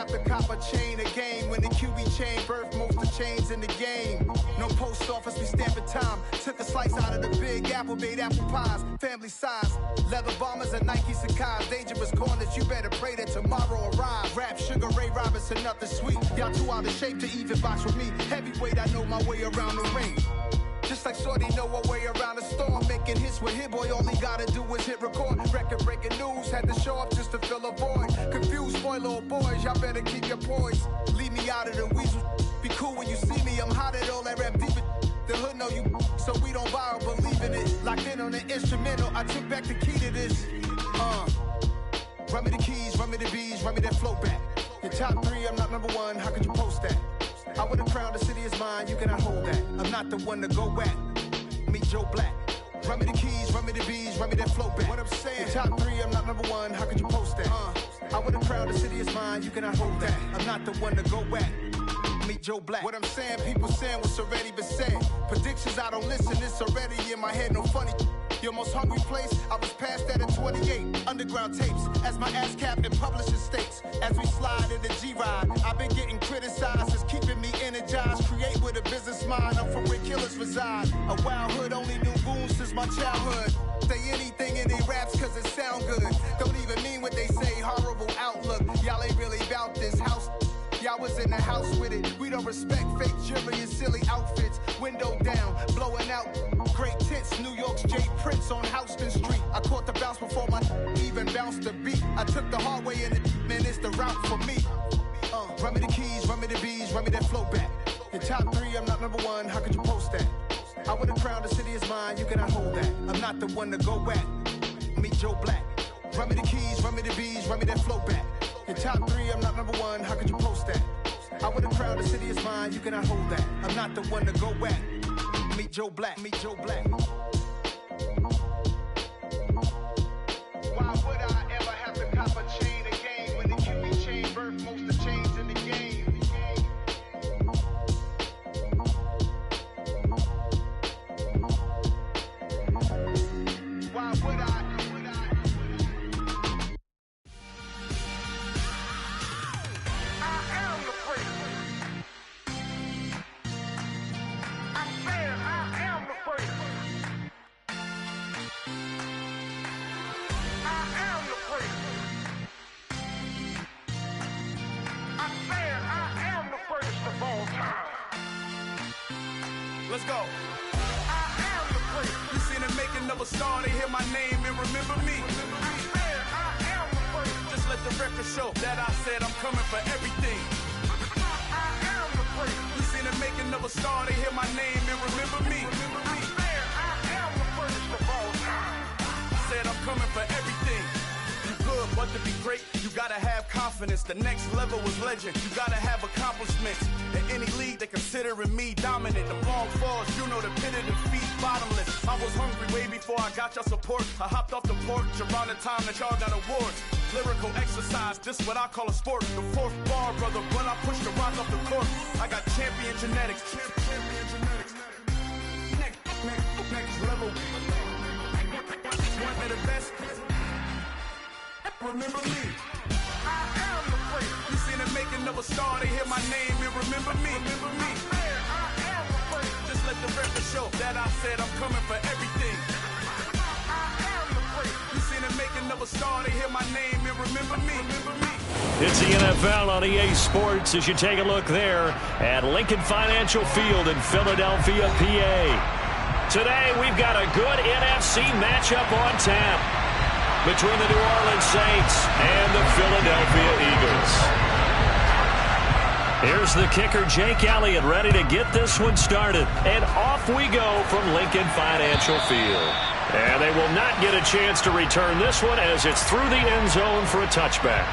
have to cop a chain again. When the QB chain birthed most of chains in the game. No post office, we stamping time. Took a slice out of the big apple, made apple pies. Family size, leather bombers and Nike Sacai's. Dangerous corners, you better pray that tomorrow arrives. Rap, Sugar Ray Robinson, nothing sweet. Y'all too out of shape to even box with me. Heavyweight, I know my way around the ring. Just like Shorty know her way around the storm. Making hits with Hit Boy, all he gotta do is hit record. Record breaking news, had to show up just to fill a void. Confused boy, little boys, y'all better keep your poise. Leave me out of the weasel. Be cool when you see me, I'm hot at all that rap deep. The hood know you, so we don't borrow, believe in it. Locked in on the instrumental, I took back the key to this. Run me the keys, run me the bees, run me that flow back. Your top three, I'm not number one, how could you post that? I would have crowned the city is mine, you cannot hold that. I'm not the one to go at. Meet Joe Black. Run me the keys, run me the bees, run me that flow back. What I'm saying, your top three, I'm not number one, how could you post that? I would have crowned the city is mine, you cannot hold that. I'm not the one to go at. Meet Joe Black. What I'm saying, people saying what's already been said. Predictions, I don't listen, it's already in my head, no funny. Your most hungry place, I was past that at 28. Underground tapes, as my ass cap in publishing states. As we slide in the G-Ride, I've been getting criticized. It's keeping me energized. Create with a business mind, I'm from where killers reside. A wild hood, only knew goons since my childhood. Say anything in they raps cause it sound good. Don't even mean what they say, horrible outlook. Y'all ain't really about this house. Y'all was in the house with it. We don't respect fake jewelry and silly outfits. Window down, blowing out. Great tits, New York's J. Prince on Houston Street. I caught the bounce before my even bounced the beat. I took the hard way in it, man, it's the route for me. Run me the keys, run me the bees, run me that flow back. Your top three, I'm not number one, how could you post that? I would have crowned the city is mine, you cannot hold that. I'm not the one to go at. Meet Joe Black. Run me the keys, run me the bees, run me that flow back. Your top three, I'm not number one, how could you post that? I would have crowned the city is mine, you cannot hold that. I'm not the one to go at. Meet Joe Black, meet Joe Black. Why would I ever have to cop a chain again when the QB chain birthed most of chains in the game? Why would I? Let's go. I am the prince. You seen the making of a star, they hear my name and remember me. I am the prince. Just let the record show that I said I'm coming for everything. I am the prince. You seen the making of a star, they hear my name and remember me. I am the prince of all time. Said I'm coming for everything. You good, but to be great, you gotta have confidence. The next level was legend. You gotta have accomplishments. In any league, they considering me dominant. The long falls, you know the pit of defeat, bottomless. I was hungry way before I got your support. I hopped off the porch around the time that y'all got awards. Lyrical exercise, this what I call a sport. The fourth bar, brother, when I push the rock off the court. I got champion genetics. Champion genetics. Next level. One of the best. Remember me. I am the prince. You seen the making of a star, they hear my name and remember me. Remember me. I am the prince. Just let the record show that I said I'm coming for everything. I am the prince. You seen the making of a star, they hear my name and remember me. Remember me. It's the NFL on EA Sports as you take a look there at Lincoln Financial Field in Philadelphia, PA. Today we've got a good NFC matchup on tap between the New Orleans Saints and the Philadelphia Eagles. Here's the kicker, Jake Elliott, ready to get this one started. And off we go from Lincoln Financial Field. And they will not get a chance to return this one as it's through the end zone for a touchback.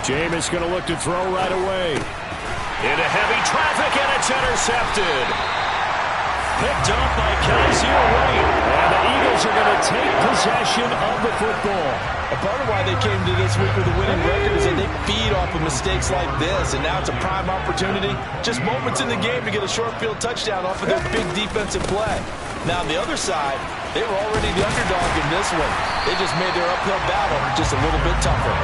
Jameis going to look to throw right away. Into heavy traffic, and it's intercepted. Picked up by Kaiser Wade. And the Eagles Eagles are going to take possession of the football. A part of why they came to this week with a winning record is that they feed off of mistakes like this, and now it's a prime opportunity. Just moments in the game to get a short field touchdown off of their big defensive play. Now, on the other side, they were already the underdog in this one. They just made their uphill battle just a little bit tougher.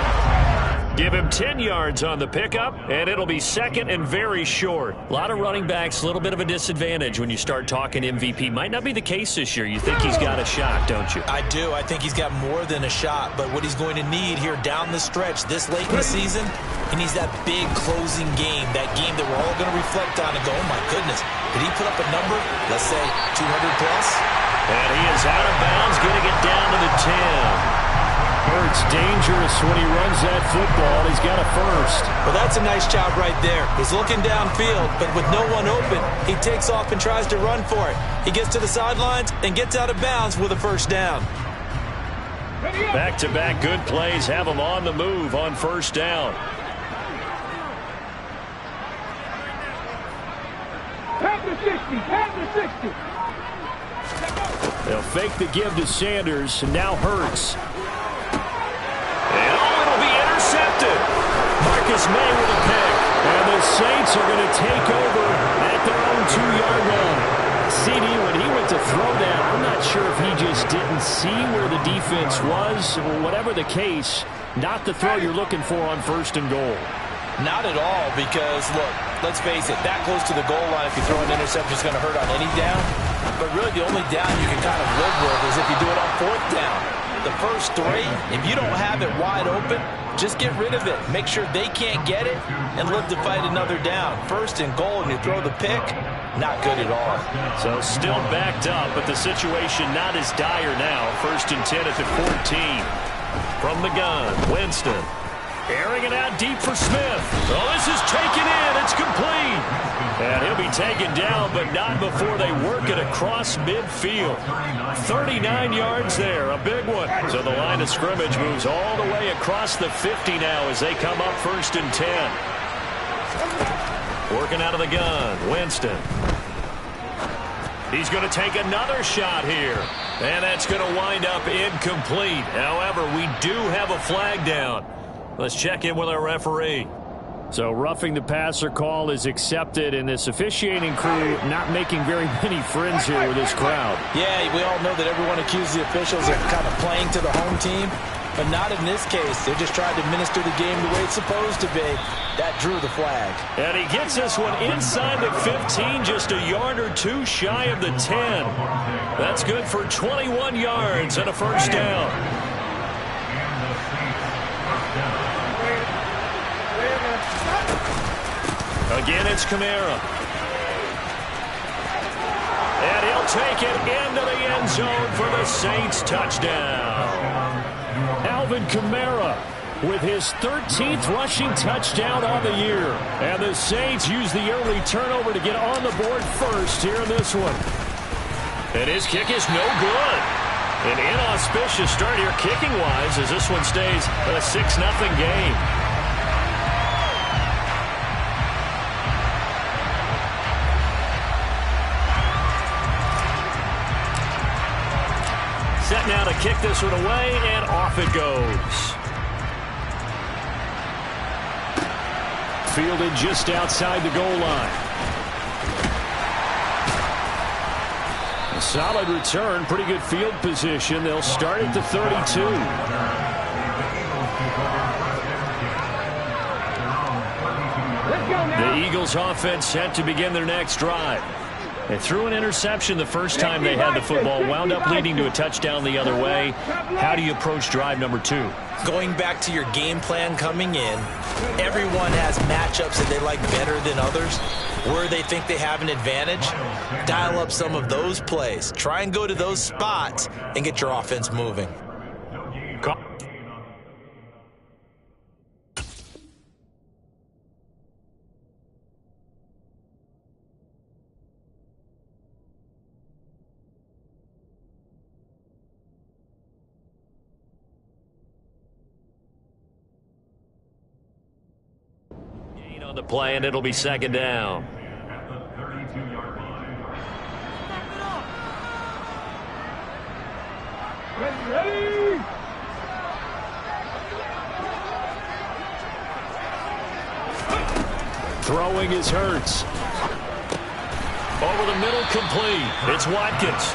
Give him 10 yards on the pickup, and it'll be second and very short. A lot of running backs, a little bit of a disadvantage when you start talking MVP. Might not be the case this year. You think he's got a shot, don't you? I do. I think he's got more than a shot, but what he's going to need here down the stretch this late in the season, he needs that big closing game, that game that we're all going to reflect on and go, oh, my goodness, did he put up a number, let's say 200 plus? And he is out of bounds, getting it down to the 10. Hurts dangerous when he runs that football. He's got a first. Well, that's a nice job right there. He's looking downfield, but with no one open, he takes off and tries to run for it. He gets to the sidelines and gets out of bounds with a first down. Back-to-back good plays have him on the move on first down. Pass the 60. They'll fake the give to Sanders, and now Hurts. And it'll be intercepted. Marcus May with a pick. And the Saints are going to take over at their own 2-yard line. CD, when he went to throw that, I'm not sure if he just didn't see where the defense was. Whatever the case, not the throw you're looking for on first and goal. Not at all, because, look, let's face it, that close to the goal line, if you throw an interception, is going to hurt on any down. But really, the only down you can kind of live with is if you do it on fourth down. The first three, if you don't have it wide open, just get rid of it. Make sure they can't get it and live to fight another down. First and goal, and you throw the pick, not good at all. So still backed up, but the situation not as dire now. First and 10 at the 14. From the gun, Winston. Airing it out deep for Smith. Oh, this is taken in. It's complete. And he'll be taken down, but not before they work it across midfield. 39 yards there, a big one. So the line of scrimmage moves all the way across the 50 now as they come up first and 10. Working out of the gun, Winston. He's going to take another shot here. And that's going to wind up incomplete. However, we do have a flag down. Let's check in with our referee. So roughing the passer call is accepted, and this officiating crew not making very many friends here with this crowd. Yeah, we all know that everyone accuses the officials of kind of playing to the home team, but not in this case. They're just trying to administer the game the way it's supposed to be. That drew the flag. And he gets this one inside the 15, just a yard or two shy of the 10. That's good for 21 yards and a first down. Again, it's Kamara. And he'll take it into the end zone for the Saints touchdown. Alvin Kamara with his 13th rushing touchdown on the year. And the Saints use the early turnover to get on the board first here in this one. And his kick is no good. An inauspicious start here kicking-wise as this one stays a 6-0 game. Set now to kick this one away, and off it goes. Fielded just outside the goal line. A solid return, pretty good field position. They'll start at the 32. The Eagles offense set to begin their next drive. They threw an interception the first time they had the football, wound up leading to a touchdown the other way. How do you approach drive number 2? Going back to your game plan coming in, everyone has matchups that they like better than others. Where they think they have an advantage, dial up some of those plays. Try and go to those spots and get your offense moving. On the play, and it'll be second down. Throwing is Hurts. Over the middle, complete. It's Watkins.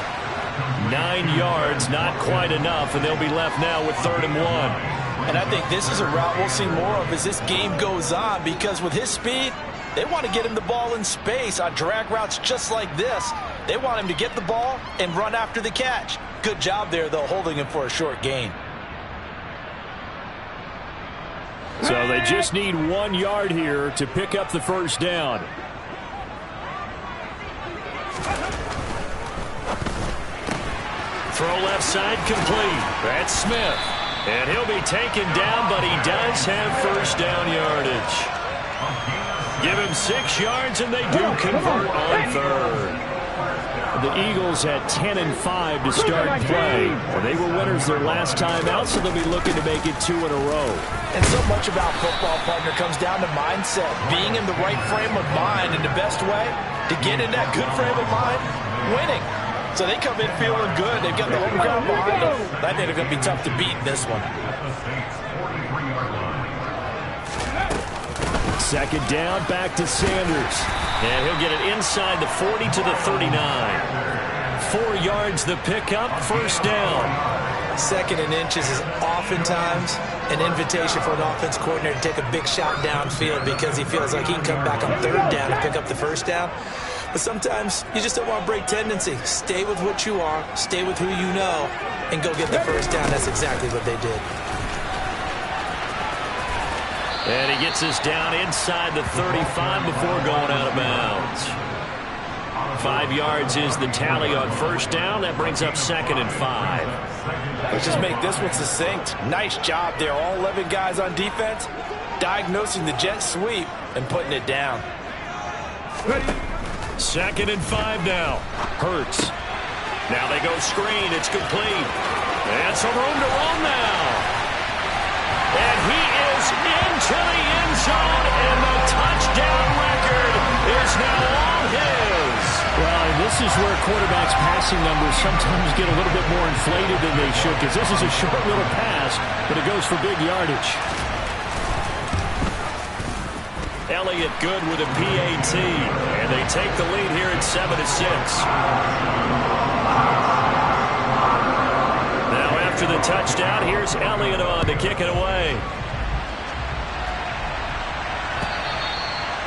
9 yards, not quite enough, and they'll be left now with 3rd and 1. And I think this is a route we'll see more of as this game goes on, because with his speed, they want to get him the ball in space on drag routes just like this. They want him to get the ball and run after the catch. Good job there, though, holding him for a short gain. So they just need 1 yard here to pick up the first down. Throw left side, complete. That's Smith. And he'll be taken down, but he does have first down yardage. Give him 6 yards, and they do convert on 3rd. The Eagles had 10 and 5 to start play. Well, they were winners their last time out, so they'll be looking to make it 2 in a row. And so much about football, partner, comes down to mindset. Being in the right frame of mind, and the best way to get in that good frame of mind, winning. So they come in feeling good. They've got the home crowd behind them. I think they're going to be tough to beat in this one. 2nd down, back to Sanders. And he'll get it inside the 40 to the 39. 4 yards the pickup, first down. 2nd and inches is oftentimes an invitation for an offense coordinator to take a big shot downfield because he feels like he can come back on 3rd down and pick up the first down. But sometimes you just don't want to break tendency. Stay with what you are, stay with who you know, and go get the first down. That's exactly what they did. And he gets us down inside the 35 before going out of bounds. 5 yards is the tally on first down. That brings up 2nd and 5. Let's just make this one succinct. Nice job there. All 11 guys on defense diagnosing the jet sweep and putting it down. 2nd and 5 now. Hurts. Now they go screen. It's complete. And some room to run now. And he is into the end zone, and the touchdown record is now all his. Well, and this is where quarterbacks' passing numbers sometimes get a little bit more inflated than they should, because this is a short little pass, but it goes for big yardage. Elliott good with a PAT, and they take the lead here at 7-6. Now after the touchdown, here's Elliott on to kick it away.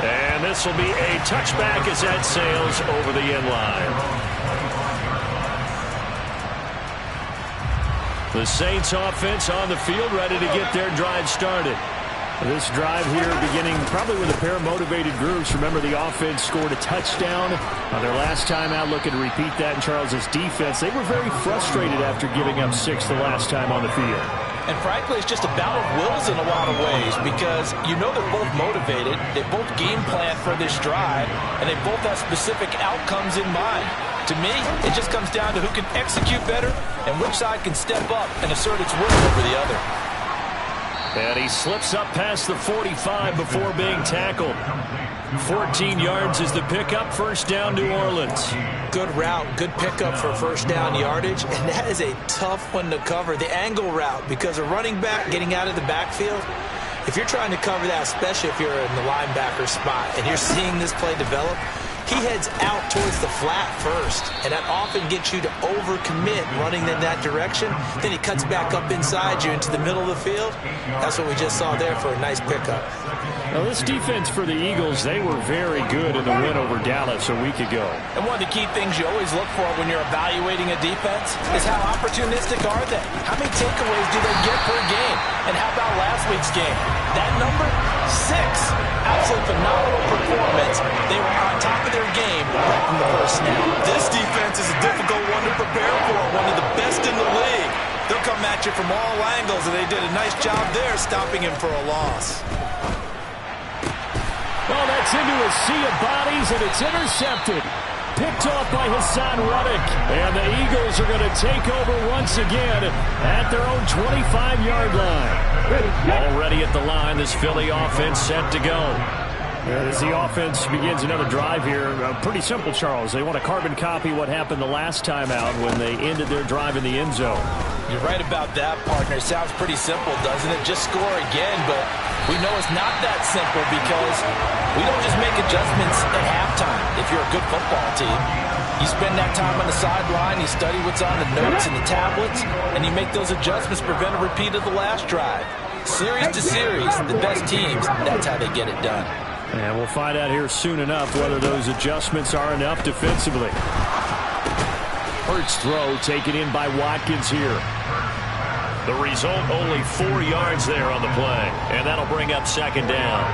And this will be a touchback as that sails over the end line. The Saints offense on the field, ready to get their drive started. This drive here beginning probably with a pair of motivated groups. Remember, the offense scored a touchdown on their last time out, looking to repeat that in Charles's defense. They were very frustrated after giving up 6 the last time on the field. And frankly, it's just a battle of wills in a lot of ways, because you know they're both motivated, they both game plan for this drive, and they both have specific outcomes in mind. To me, it just comes down to who can execute better and which side can step up and assert its will over the other. And he slips up past the 45 before being tackled. 14 yards is the pickup, first down, New Orleans. Good route, good pickup for first down yardage, and that is a tough one to cover, the angle route, because a running back getting out of the backfield, if you're trying to cover that, especially if you're in the linebacker spot and you're seeing this play develop, he heads out towards the flat first, and that often gets you to overcommit running in that direction. Then he cuts back up inside you into the middle of the field. That's what we just saw there for a nice pickup. Now, this defense for the Eagles, they were very good in the win over Dallas a week ago. And one of the key things you always look for when you're evaluating a defense is how opportunistic are they? How many takeaways do they get per game? And how about last week's game? That number, 6. Absolutely phenomenal performance. They were on top of their game right from the first snap. This defense is a difficult one to prepare for, one of the best in the league. They'll come at you from all angles, and they did a nice job there stopping him for a loss. Well, that's into a sea of bodies, and it's intercepted. Picked off by Hassan Reddick. And the Eagles are going to take over once again at their own 25-yard line. Already at the line, this Philly offense set to go. As the offense begins another drive here, pretty simple, Charles. They want to carbon copy what happened the last time out when they ended their drive in the end zone. You're right about that, partner. Sounds pretty simple, doesn't it? Just score again, but we know it's not that simple because we don't just make adjustments at halftime if you're a good football team. You spend that time on the sideline, you study what's on the notes and the tablets, and you make those adjustments to prevent a repeat of the last drive. Series to series, the best teams, that's how they get it done. And we'll find out here soon enough whether those adjustments are enough defensively. Hurts throw taken in by Watkins here. The result, only 4 yards there on the play. And that'll bring up second down.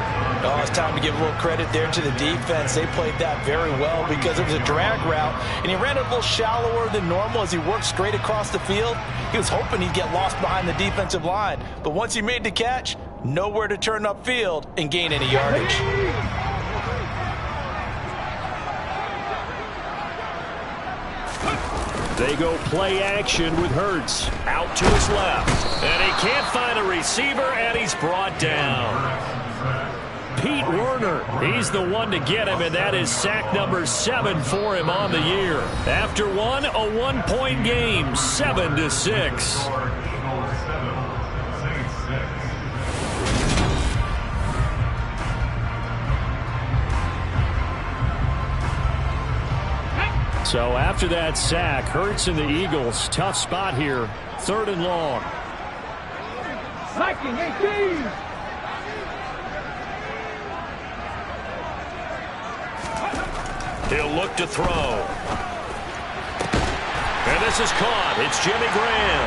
Oh, it's time to give a little credit there to the defense. They played that very well because it was a drag route, and he ran it a little shallower than normal as he worked straight across the field. He was hoping he'd get lost behind the defensive line. But once he made the catch, nowhere to turn upfield and gain any yardage. They go play action with Hurts. Out to his left. And he can't find a receiver, and he's brought down. Pete Werner, he's the one to get him, and that is sack number 7 for him on the year. After one, a 1-point game, 7-6. So after that sack, Hurts and the Eagles, tough spot here, 3rd and long. Sacking 18. He'll look to throw. And this is caught. It's Jimmy Graham.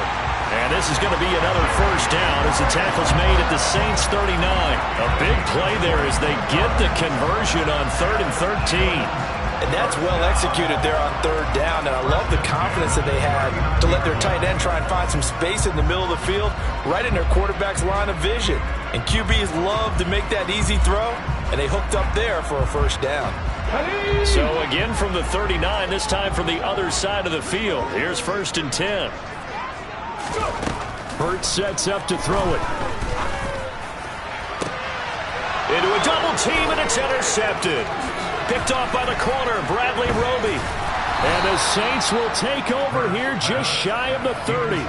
And this is going to be another first down as the tackle's made at the Saints 39. A big play there as they get the conversion on 3rd and 13. And that's well executed there on 3rd down. And I love the confidence that they had to let their tight end try and find some space in the middle of the field, right in their quarterback's line of vision. And QBs love to make that easy throw, and they hooked up there for a first down. So again from the 39, this time from the other side of the field. Here's 1st and 10. Hurts sets up to throw it. Into a double team, and it's intercepted. Picked off by the corner, Bradley Roby. And the Saints will take over here just shy of the 30.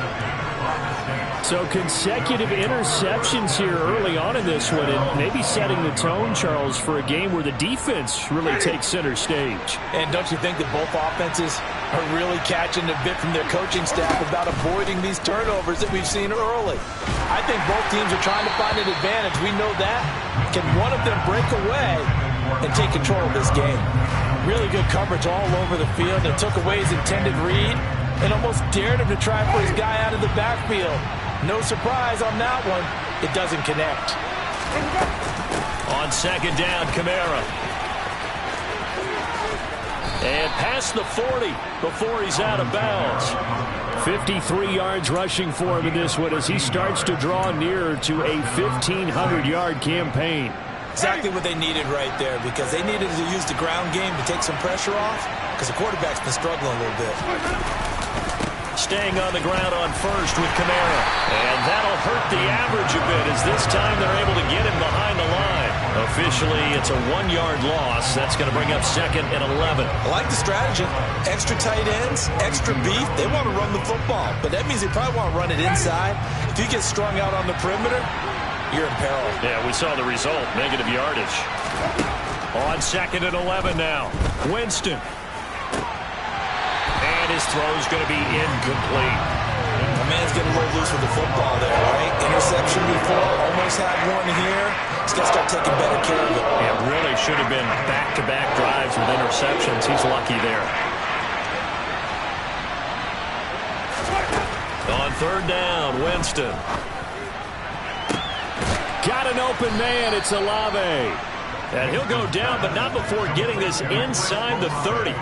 So consecutive interceptions here early on in this one, and maybe setting the tone, Charles, for a game where the defense really takes center stage. And don't you think that both offenses are really catching a bit from their coaching staff about avoiding these turnovers that we've seen early? I think both teams are trying to find an advantage. We know that. Can one of them break away and take control of this game? Really good coverage all over the field. They took away his intended read and almost dared him to try for his guy out of the backfield. No surprise on that one. It doesn't connect. On 2nd down, Kamara. And past the 40 before he's out of bounds. 53 yards rushing for him in this one as he starts to draw nearer to a 1,500-yard campaign. Exactly what they needed right there, because they needed to use the ground game to take some pressure off, because the quarterback's been struggling a little bit. Staying on the ground on 1st with Kamara. And that'll hurt the average a bit as this time they're able to get him behind the line. Officially, it's a 1-yard loss. That's going to bring up 2nd and 11. I like the strategy. Extra tight ends, extra beef. They want to run the football, but that means they probably want to run it inside. If you get strung out on the perimeter, you're in peril. Yeah, we saw the result. Negative yardage. On 2nd and 11 now. Winston. And his throw's going to be incomplete. The man's getting a little loose with the football there, right? Interception before, almost had one here. He's got to start taking better care of it. Yeah, really should have been back-to-back drives with interceptions. He's lucky there. On 3rd down, Winston. Got an open man. It's Olave. And he'll go down, but not before getting this inside the 30.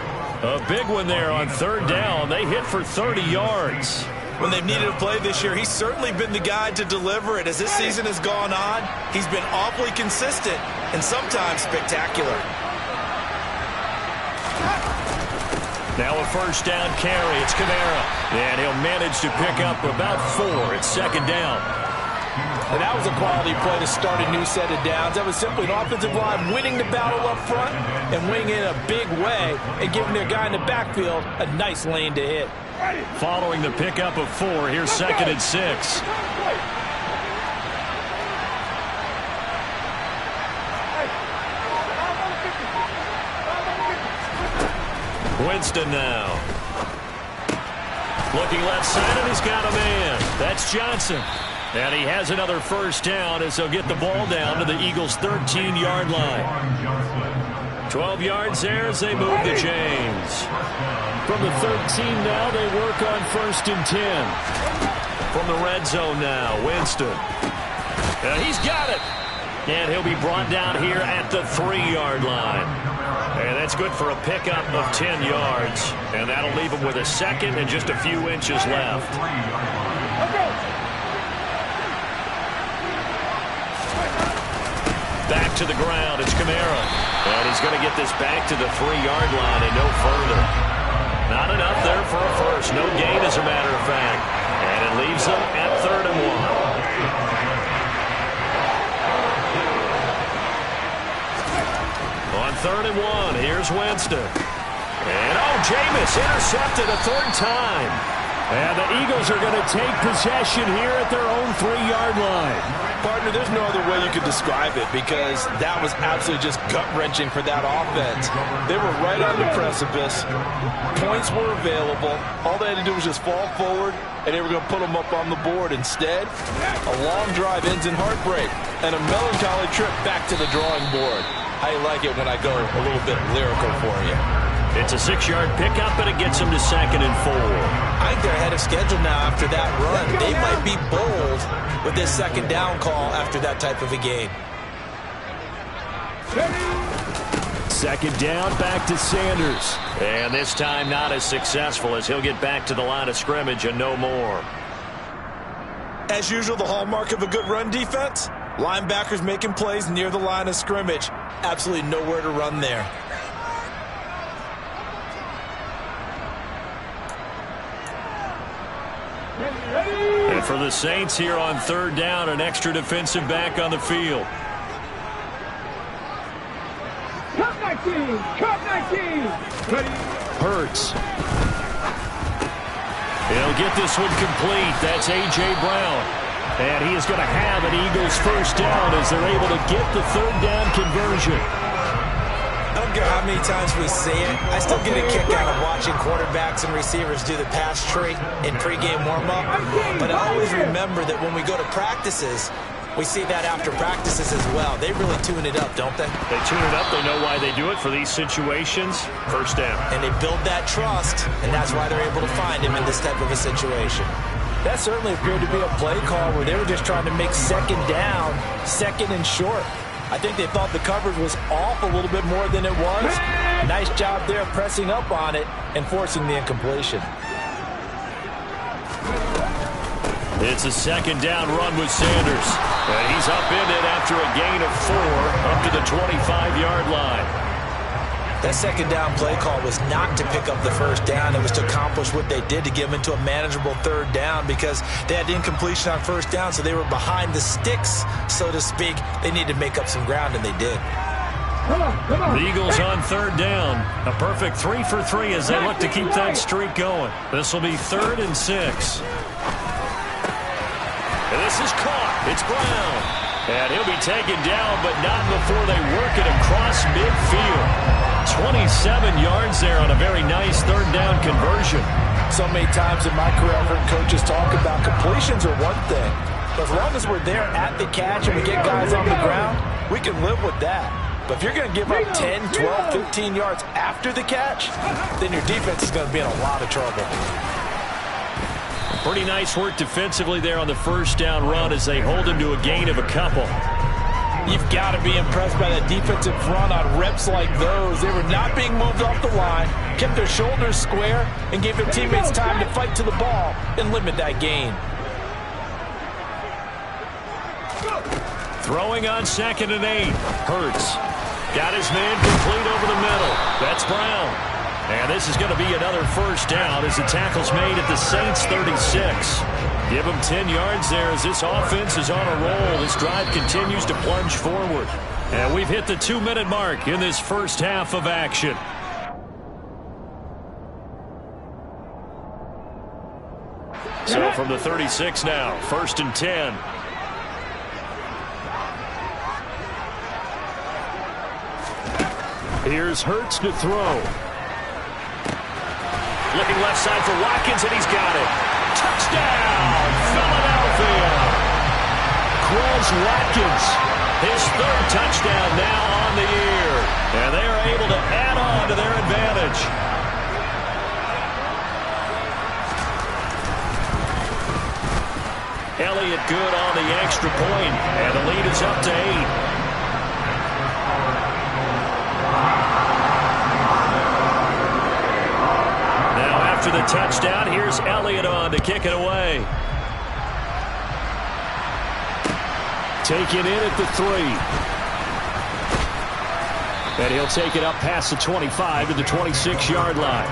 A big one there on 3rd down. They hit for 30 yards. When they've needed a play this year, he's certainly been the guy to deliver it. As this season has gone on, he's been awfully consistent and sometimes spectacular. Now a 1st down carry. It's Kamara. And he'll manage to pick up about 4. It's 2nd down. And that was a quality play to start a new set of downs. That was simply an offensive line winning the battle up front and winning it in a big way and giving their guy in the backfield a nice lane to hit. Following the pickup of 4, here's 2nd and 6. Winston now. Looking left side, and he's got a man. That's Johnson. And he has another first down as they'll get the ball down to the Eagles' 13-yard line. 12 yards there as they move the chains. From the 13 now, they work on 1st and 10. From the red zone now, Winston. He's got it. And he'll be brought down here at the 3-yard line. And that's good for a pickup of 10 yards. And that'll leave him with a 2nd and just a few inches left. Back to the ground, it's Kamara. And he's going to get this back to the 3-yard line and no further. Not enough there for a first. No gain, as a matter of fact. And it leaves them at 3rd and 1. On 3rd and 1, here's Winston. And, Jameis intercepted a 3rd time. And the Eagles are going to take possession here at their own 3-yard line. Partner, there's no other way you could describe it because that was absolutely just gut-wrenching for that offense. They were right on the precipice. Points were available. All they had to do was just fall forward, and they were going to put them up on the board. Instead, a long drive ends in heartbreak and a melancholy trip back to the drawing board. I like it when I go a little bit lyrical for you. It's a 6-yard pickup, and it gets them to 2nd and 4. I think they're ahead of schedule now after that run. They might be bold with this 2nd down call after that type of a game. 2nd down, back to Sanders. And this time not as successful as he'll get back to the line of scrimmage and no more. As usual, the hallmark of a good run defense, linebackers making plays near the line of scrimmage. Absolutely nowhere to run there. And for the Saints here on 3rd down, an extra defensive back on the field. Cut 19! Cut 19! Hurts. He'll get this one complete. That's A.J. Brown. And he is going to have an Eagles first down as they're able to get the 3rd down conversion. I don't care how many times we see it. I still get a kick out of watching quarterbacks and receivers do the pass tree in pregame warm-up. But I always remember that when we go to practices, we see that after practices as well. They really tune it up, don't they? They tune it up. They know why they do it for these situations. First down. And they build that trust, and that's why they're able to find him in this type of a situation. That certainly appeared to be a play call where they were just trying to make 2nd down, 2nd and short. I think they thought the coverage was off a little bit more than it was. Nice job there pressing up on it and forcing the incompletion. It's a 2nd down run with Sanders. And he's upended after a gain of 4 up to the 25-yard line. That 2nd down play call was not to pick up the first down. It was to accomplish what they did, to get them into a manageable 3rd down because they had incompletion on 1st down, so they were behind the sticks, so to speak. They needed to make up some ground, and they did. The Eagles on 3rd down. A perfect 3 for 3 as they look to keep that streak going. This will be 3rd and 6. And this is caught. It's Brown. And he'll be taken down, but not before they work it across midfield. 27 yards there on a very nice 3rd down conversion. So many times in my career, I've heard coaches talk about completions are one thing. But as long as we're there at the catch and we get guys on the ground, we can live with that. But if you're going to give up 10, 12, 15 yards after the catch, then your defense is going to be in a lot of trouble. Pretty nice work defensively there on the 1st down run as they hold him to a gain of a couple. You've got to be impressed by that defensive front on reps like those. They were not being moved off the line, kept their shoulders square, and gave their teammates time to fight to the ball and limit that gain. Throwing on 2nd and 8. Hurts. Got his man complete over the middle. That's Brown. And this is going to be another first down as the tackle's made at the Saints 36. Give them 10 yards there as this offense is on a roll. This drive continues to plunge forward. And we've hit the 2-minute mark in this first half of action. So from the 36 now, 1st and 10. Here's Hurts to throw. Looking left side for Watkins, and he's got it. Touchdown, Philadelphia. Quez Watkins, his 3rd touchdown now on the year. And they are able to add on to their advantage. Elliott good on the extra point, and the lead is up to 8. After the touchdown, here's Elliott on to kick it away. Taken in at the 3. And he'll take it up past the 25 to the 26-yard line.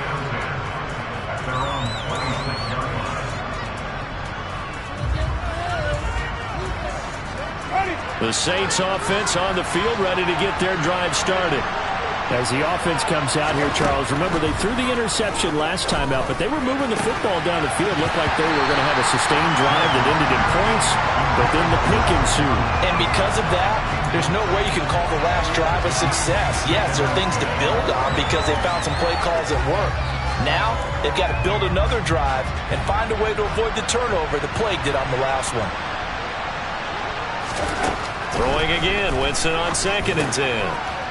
The Saints offense on the field, ready to get their drive started. As the offense comes out here, Charles, remember they threw the interception last time out, but they were moving the football down the field. Looked like they were going to have a sustained drive that ended in points, but then the pick ensued. And because of that, there's no way you can call the last drive a success. Yes, there are things to build on because they found some play calls that work. Now, they've got to build another drive and find a way to avoid the turnover that plagued it on the last one. Throwing again, Winston on 2nd and 10.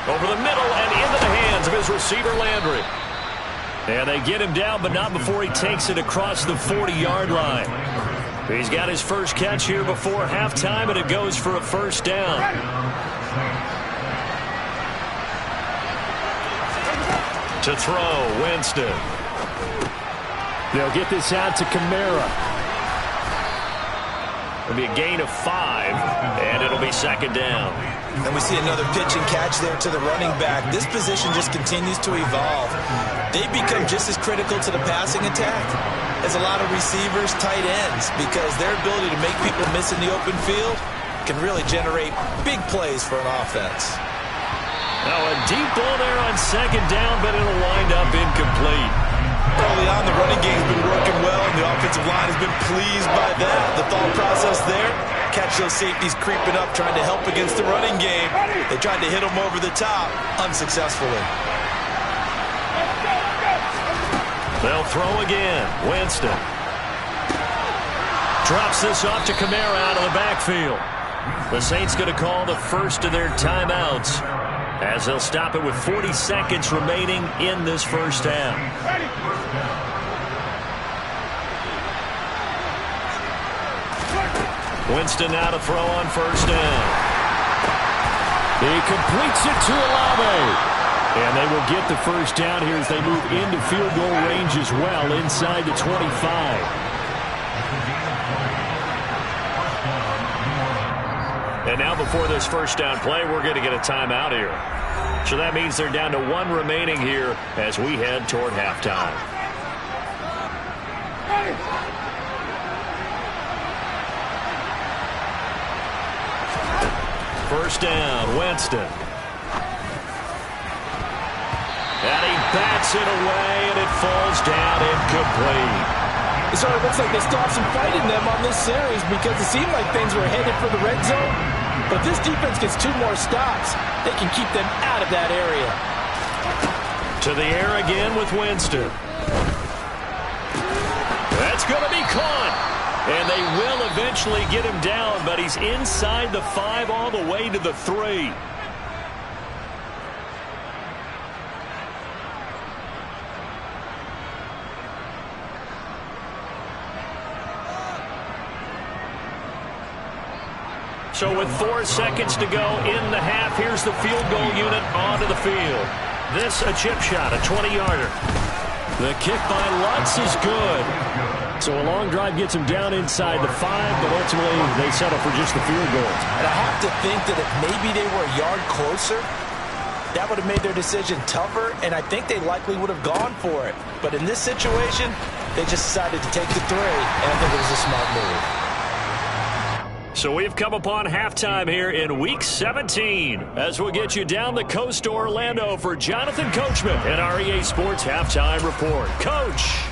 Over the middle and into the hands of his receiver, Landry. And they get him down, but not before he takes it across the 40-yard line. He's got his first catch here before halftime, and it goes for a first down. To throw, Winston. They'll get this out to Kamara. It'll be a gain of 5, and it'll be 2nd down. And we see another pitch and catch there to the running back. This position just continues to evolve. They become just as critical to the passing attack as a lot of receivers, tight ends, because their ability to make people miss in the open field can really generate big plays for an offense. Now a deep ball there on 2nd down, but it'll wind up incomplete. Early on, the running game's been working well, and the offensive line has been pleased by that. The thought process there, catch those safeties creeping up, trying to help against the running game. They tried to hit them over the top, unsuccessfully. They'll throw again. Winston. Drops this off to Kamara out of the backfield. The Saints going to call the first of their timeouts, as they'll stop it with 40 seconds remaining in this first half. Winston now to throw on first down. He completes it to Olave. And they will get the first down here as they move into field goal range as well, inside the 25. And now before this first down play, we're going to get a timeout here. So that means they're down to 1 remaining here as we head toward halftime. First down, Winston. And he bats it away, and it falls down incomplete. It sort of looks like they still have some fight in them on this series because it seemed like things were headed for the red zone. But this defense gets 2 more stops. They can keep them out of that area. To the air again with Winston. That's going to be caught. And they will eventually get him down, but he's inside the 5 all the way to the 3. So with 4 seconds to go in the half, here's the field goal unit onto the field. This a chip shot, a 20-yarder. The kick by Lutz is good. So a long drive gets him down inside the 5, but ultimately they settle for just the field goal. And I have to think that if maybe they were a yard closer, that would have made their decision tougher, and I think they likely would have gone for it. But in this situation, they just decided to take the 3, and I think it was a smart move. So we've come upon halftime here in Week 17 as we'll get you down the coast to Orlando for Jonathan Coachman and our EA Sports Halftime Report. Coach.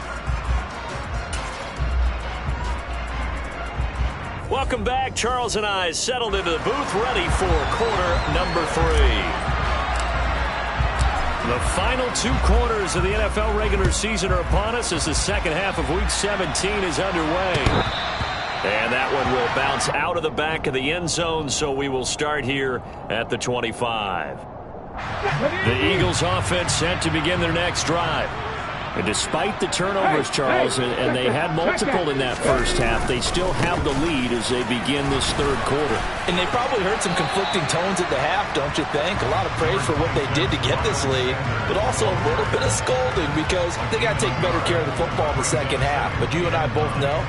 Welcome back. Charles and I settled into the booth ready for quarter number 3. The final 2 quarters of the NFL regular season are upon us as the second half of Week 17 is underway. And that one will bounce out of the back of the end zone, so we will start here at the 25. The Eagles offense set to begin their next drive. And despite the turnovers, Charles, and they had multiple in that first half, they still have the lead as they begin this third quarter. And they probably heard some conflicting tones at the half, don't you think? A lot of praise for what they did to get this lead, but also a little bit of scolding because they got to take better care of the football in the second half. But you and I both know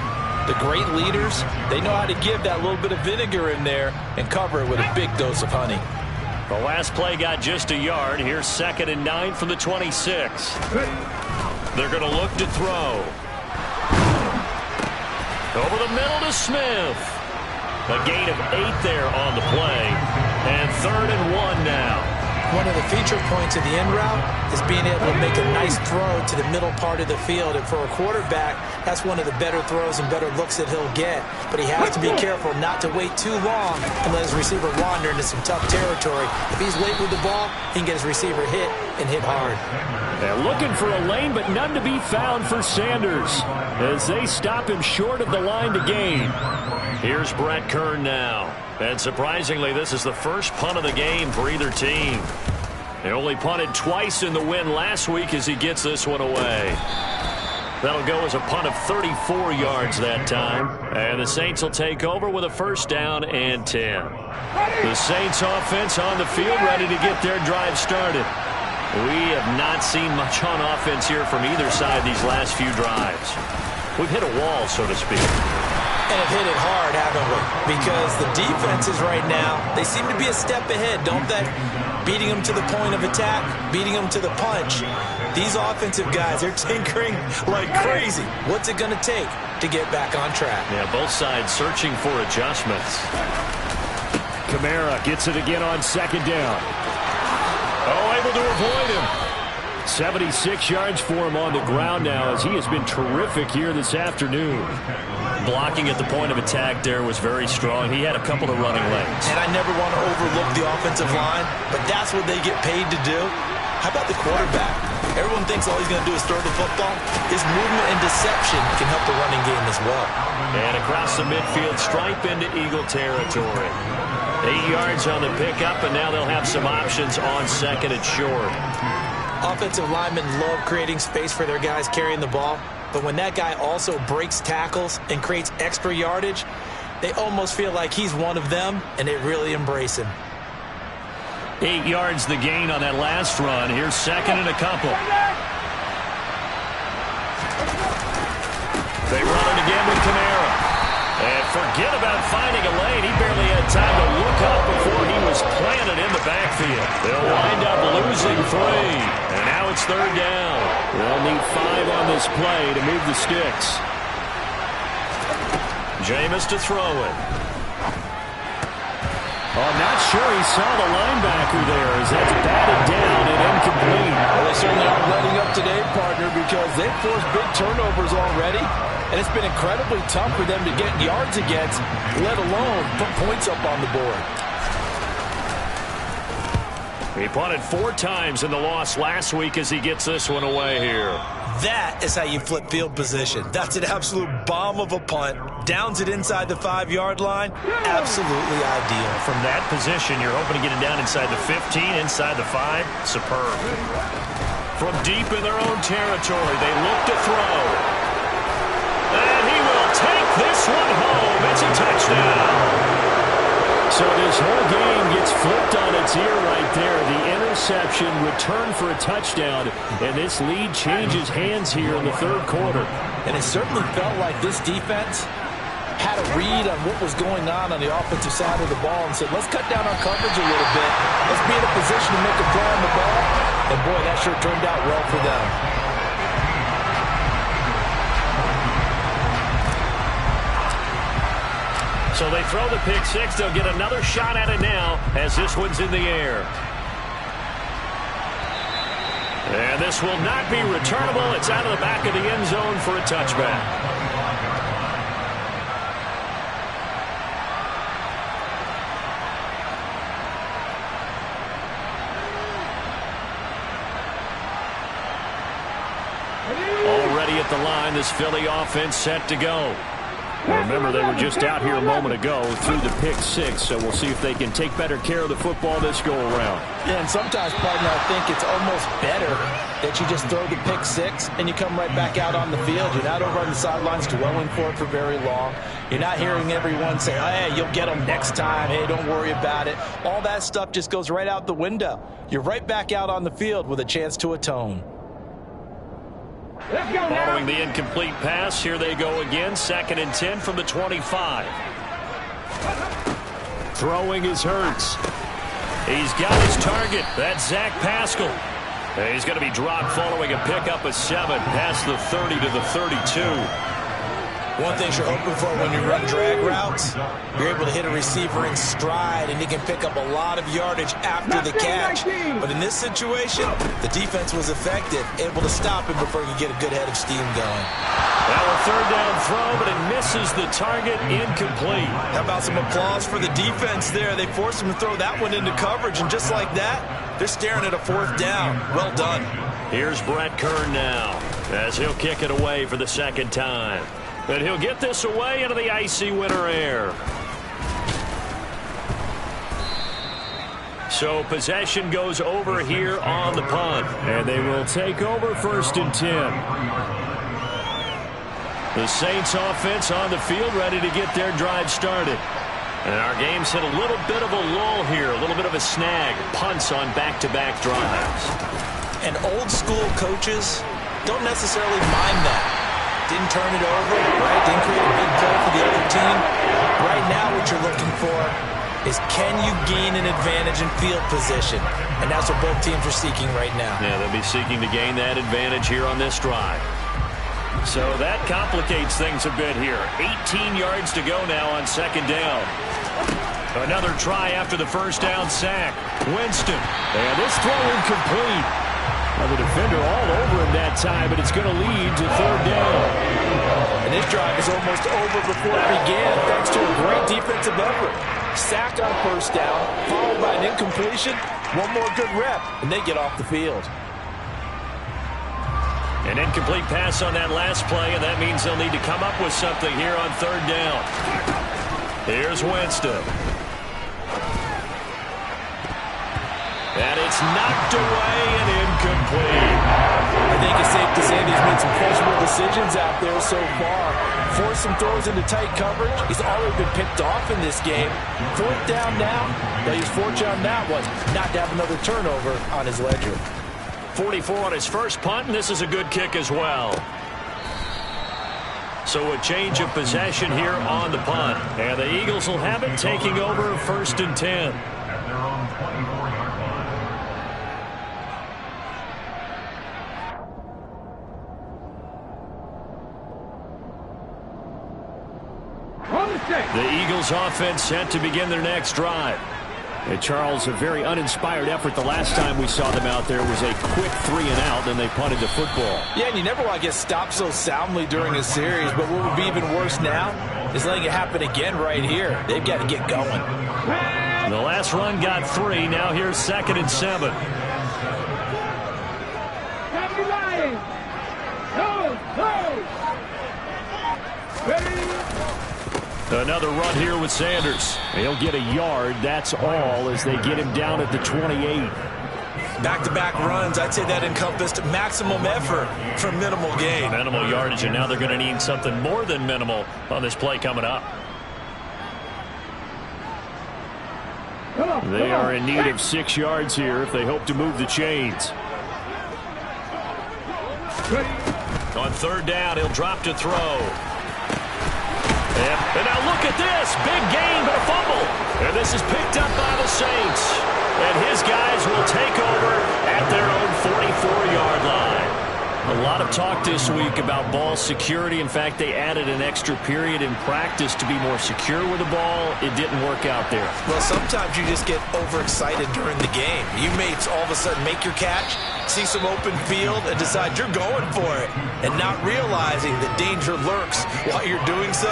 the great leaders, they know how to give that little bit of vinegar in there and cover it with a big dose of honey. The last play got just a yard. Here's 2nd and 9 from the 26. They're going to look to throw. Over the middle to Smith. A gain of 8 there on the play. And 3rd and 1 now. One of the feature points of the end route is being able to make a nice throw to the middle part of the field. And for a quarterback, that's one of the better throws and better looks that he'll get. But he has to be careful not to wait too long and let his receiver wander into some tough territory. If he's late with the ball, he can get his receiver hit and hit hard. They're looking for a lane, but none to be found for Sanders as they stop him short of the line to gain. Here's Brett Kern now. And surprisingly, this is the first punt of the game for either team. They only punted twice in the win last week as he gets this one away. That'll go as a punt of 34 yards that time. And the Saints will take over with a 1st down and 10. The Saints offense on the field ready to get their drive started. We have not seen much on offense here from either side these last few drives. We've hit a wall, so to speak. And have hit it hard, haven't we? Because the defenses right now, they seem to be a step ahead, don't they? Beating them to the point of attack, beating them to the punch. These offensive guys, they're tinkering like crazy. What's it going to take to get back on track? Yeah, both sides searching for adjustments. Kamara gets it again on 2nd down. Oh, able to avoid him. 76 yards for him on the ground now as he has been terrific here this afternoon. Blocking at the point of attack there was very strong. He had a couple of running lanes. And I never want to overlook the offensive line, but that's what they get paid to do. How about the quarterback? Everyone thinks all he's going to do is throw the football. His movement and deception can help the running game as well. And across the midfield, stripe into Eagle territory. 8 yards on the pickup, and now they'll have some options on 2nd and short. Offensive linemen love creating space for their guys carrying the ball, but when that guy also breaks tackles and creates extra yardage, they almost feel like he's one of them, and they really embrace him. 8 yards the gain on that last run. Here's 2nd and a couple. They run it again with Kamara. And forget about finding a lane. He barely had time to look up before he was planted in the backfield. They'll wind up losing 3. And now it's 3rd down. They'll need 5 on this play to move the sticks. Jameis to throw it. Oh, I'm not sure he saw the linebacker there as that's batted down and incomplete. Well, they certainly aren't letting up today, partner, because they've forced big turnovers already. And it's been incredibly tough for them to get yards against, let alone put points up on the board. He punted 4 times in the loss last week as he gets this one away here. That is how you flip field position. That's an absolute bomb of a punt. Downs it inside the 5-yard line. Absolutely ideal. From that position, you're hoping to get it down inside the 15, inside the 5. Superb. From deep in their own territory, they look to throw. And he will take this one home. It's a touchdown. So this whole game gets flipped on its ear right there. The interception, return for a touchdown, and this lead changes hands here in the third quarter. And it certainly felt like this defense, had a read on what was going on the offensive side of the ball and said, let's cut down our coverage a little bit. Let's be in a position to make a play on the ball. And, boy, that sure turned out well for them. So they throw the pick six. They'll get another shot at it now as this one's in the air. And this will not be returnable. It's out of the back of the end zone for a touchback. Already at the line, this Philly offense set to go. Remember, they were just out here a moment ago through the pick six, so we'll see if they can take better care of the football this go-around. Yeah, and sometimes, partner, I think it's almost better that you just throw the pick six and you come right back out on the field. You're not over on the sidelines dwelling for it for very long. You're not hearing everyone say, oh, hey, you'll get them next time. Hey, don't worry about it. All that stuff just goes right out the window. You're right back out on the field with a chance to atone. Following the incomplete pass, here they go again. 2nd and 10 from the 25. Throwing is Hurts. He's got his target. That's Zach Pascal. He's going to be dropped following a pickup of 7 past the 30 to the 32. One thing you're hoping for when you run drag routes, you're able to hit a receiver in stride, and he can pick up a lot of yardage after the catch. But in this situation, the defense was effective, able to stop him before he could get a good head of steam going. Now a 3rd down throw, but it misses the target, incomplete. How about some applause for the defense there? They forced him to throw that one into coverage, and just like that, they're staring at a 4th down. Well done. Here's Brett Kern now, as he'll kick it away for the 2nd time. And he'll get this away into the icy winter air. So possession goes over here on the punt. And they will take over 1st and 10. The Saints offense on the field ready to get their drive started. And our game's hit a little bit of a lull here, a little bit of a snag. Punts on back-to-back drives. And old school coaches don't necessarily mind that. Didn't turn it over, right? Didn't create a big play for the other team. Right now what you're looking for is can you gain an advantage in field position? And that's what both teams are seeking right now. Yeah, they'll be seeking to gain that advantage here on this drive. So that complicates things a bit here. 18 yards to go now on 2nd down. Another try after the 1st down sack. Winston. And this throw incomplete. The defender all over him that time, but it's going to lead to 3rd down. And this drive is almost over before it began, thanks to a great defensive effort. Sack on 1st down, followed by an incompletion. One more good rep, and they get off the field. An incomplete pass on that last play, and that means they'll need to come up with something here on 3rd down. Here's Winston. And it's knocked away and incomplete. I think it's safe to say he's made some questionable decisions out there so far. Forced some throws into tight coverage. He's already been picked off in this game. 4th down now. But he's fortunate on that one, not to have another turnover on his ledger. 44 on his first punt, and this is a good kick as well. So a change of possession here on the punt. And the Eagles will have it, taking over 1st and 10. The Eagles offense set to begin their next drive. And Charles, a very uninspired effort the last time we saw them out there was a quick 3 and out, then they punted the football. Yeah, and you never want to get stopped so soundly during a series, but what would be even worse now is letting it happen again right here. They've got to get going. The last run got 3, now here's 2nd and 7. Another run here with Sanders. He'll get a yard, that's all, as they get him down at the 28. Back-to-back runs, I'd say that encompassed maximum effort for minimal gain. Minimal yardage, and now they're going to need something more than minimal on this play coming up. They are in need of 6 yards here if they hope to move the chains. On 3rd down, he'll drop to throw. And now look at this. Big gain, but a fumble. And this is picked up by the Saints. And his guys will take over at their own 44-yard line. A lot of talk this week about ball security. In fact, they added an extra period in practice to be more secure with the ball. It didn't work out there. Well, sometimes you just get overexcited during the game. You may all of a sudden make your catch, see some open field, and decide you're going for it, and not realizing that danger lurks while you're doing so.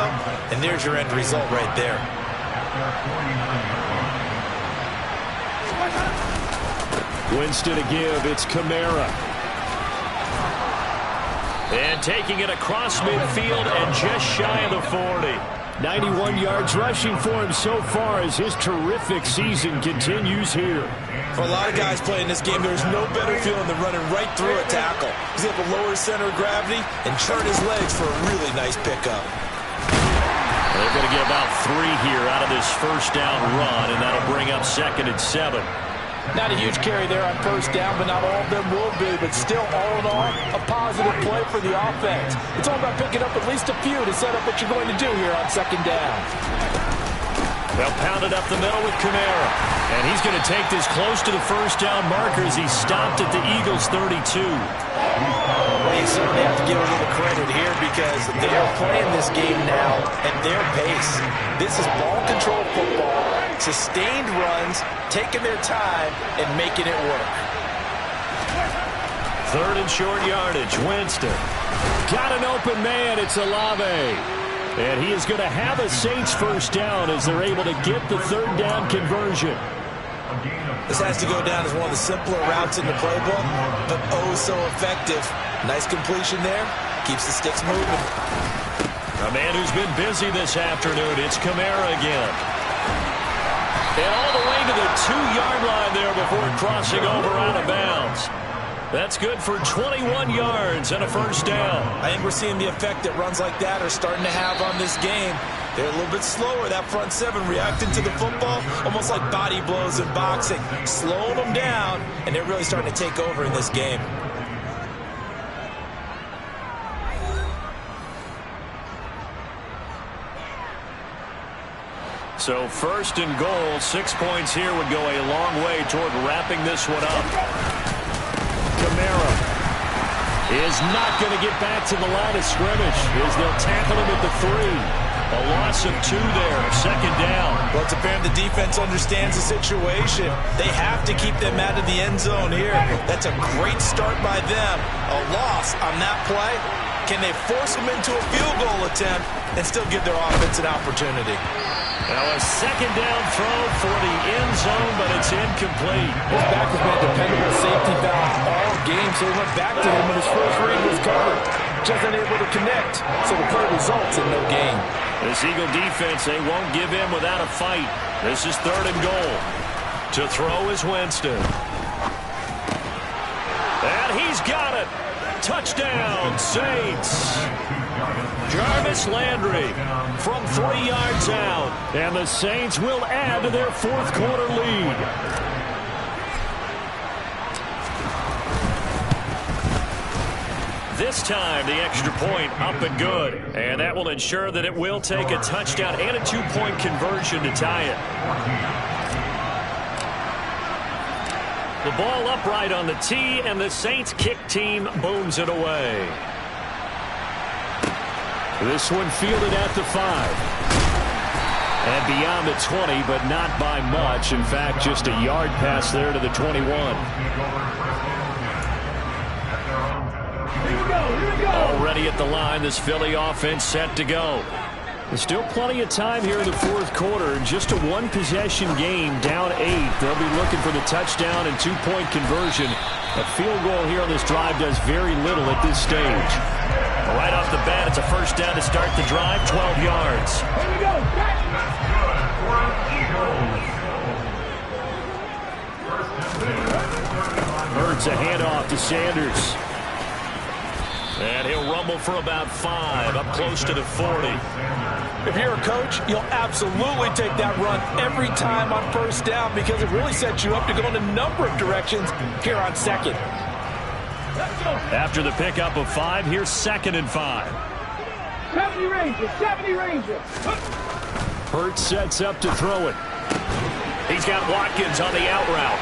And there's your end result right there. Winston to give. It's Kamara. And taking it across midfield and just shy of the 40. 91 yards rushing for him so far as his terrific season continues here. For a lot of guys playing this game, there's no better feeling than running right through a tackle. He's able to lower his center of gravity and turn his legs for a really nice pickup. They're going to get about 3 here out of this first down run, and that'll bring up 2nd and 7. Not a huge carry there on first down, but not all of them will be. But still, all in all, a positive play for the offense. It's all about picking up at least a few to set up what you're going to do here on 2nd down. They'll pound it up the middle with Kamara. And he's going to take this close to the first down marker as he stopped at the Eagles' 32. Well, you certainly have to give a little credit here because they are playing this game now at their pace. This is ball control football, sustained runs, taking their time, and making it work. 3rd and short yardage. Winston. Got an open man. It's Olave. And he is going to have a Saints first down as they're able to get the 3rd down conversion. This has to go down as one of the simpler routes in the playbook, but oh so effective. Nice completion there. Keeps the sticks moving. A man who's been busy this afternoon. It's Kamara again. And all the way to the 2-yard line there before crossing over out of bounds. That's good for 21 yards and a first down. I think we're seeing the effect that runs like that are starting to have on this game. They're a little bit slower, that front 7, reacting to the football, almost like body blows in boxing. Slowing them down, and they're really starting to take over in this game. So 1st and goal, 6 points here would go a long way toward wrapping this one up. Kamara is not going to get back to the line of scrimmage as they'll tackle him at the 3. A loss of 2 there, 2nd down. Well, it's apparent the defense understands the situation. They have to keep them out of the end zone here. That's a great start by them. A loss on that play. Can they force them into a field goal attempt and still give their offense an opportunity? Now a 2nd down throw for the end zone, but it's incomplete. His back has been dependable safety valve all game, so he went back to him when his first read was covered. Just unable to connect, so the play results in no gain. This Eagle defense, they won't give in without a fight. This is 3rd and goal. To throw is Winston. And he's got it. Touchdown, Saints. Jarvis Landry from 3 yards out. And the Saints will add to their 4th quarter lead. This time, the extra point up and good. And that will ensure that it will take a touchdown and a 2-point conversion to tie it. The ball upright on the tee, and the Saints kick team booms it away. This one fielded at the 5. And beyond the 20, but not by much. In fact, just a yard pass there to the 21. Already at the line, this Philly offense set to go. There's still plenty of time here in the 4th quarter. Just a 1-possession game, down 8. They'll be looking for the touchdown and 2-point conversion. A field goal here on this drive does very little at this stage. Right off the bat, it's a first down to start the drive, 12 yards. Here we go. Hurts a handoff to Sanders. And he'll rumble for about 5, up close to the 40. If you're a coach, you'll absolutely take that run every time on first down because it really sets you up to go in a number of directions here on 2nd. After the pickup of 5, here's 2nd and 5. 70 Ranger, 70 Ranger. Hurts sets up to throw it. He's got Watkins on the out route.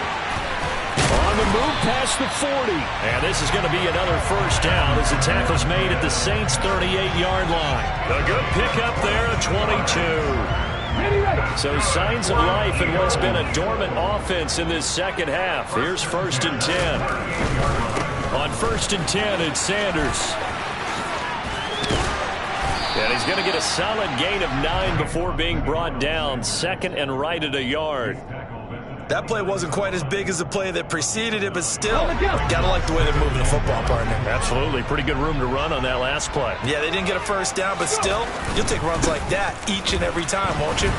On the move past the 40. And this is going to be another first down as the tackle's made at the Saints' 38-yard line. A good pickup there at 22. So signs of life in what's been a dormant offense in this second half. Here's 1st and 10. On 1st and 10, it's Sanders. And he's going to get a solid gain of 9 before being brought down. 2nd and right at a yard. That play wasn't quite as big as the play that preceded it, but still, gotta like the way they're moving the football, partner. Absolutely. Pretty good room to run on that last play. Yeah, they didn't get a first down, but still, you'll take runs like that each and every time, won't you?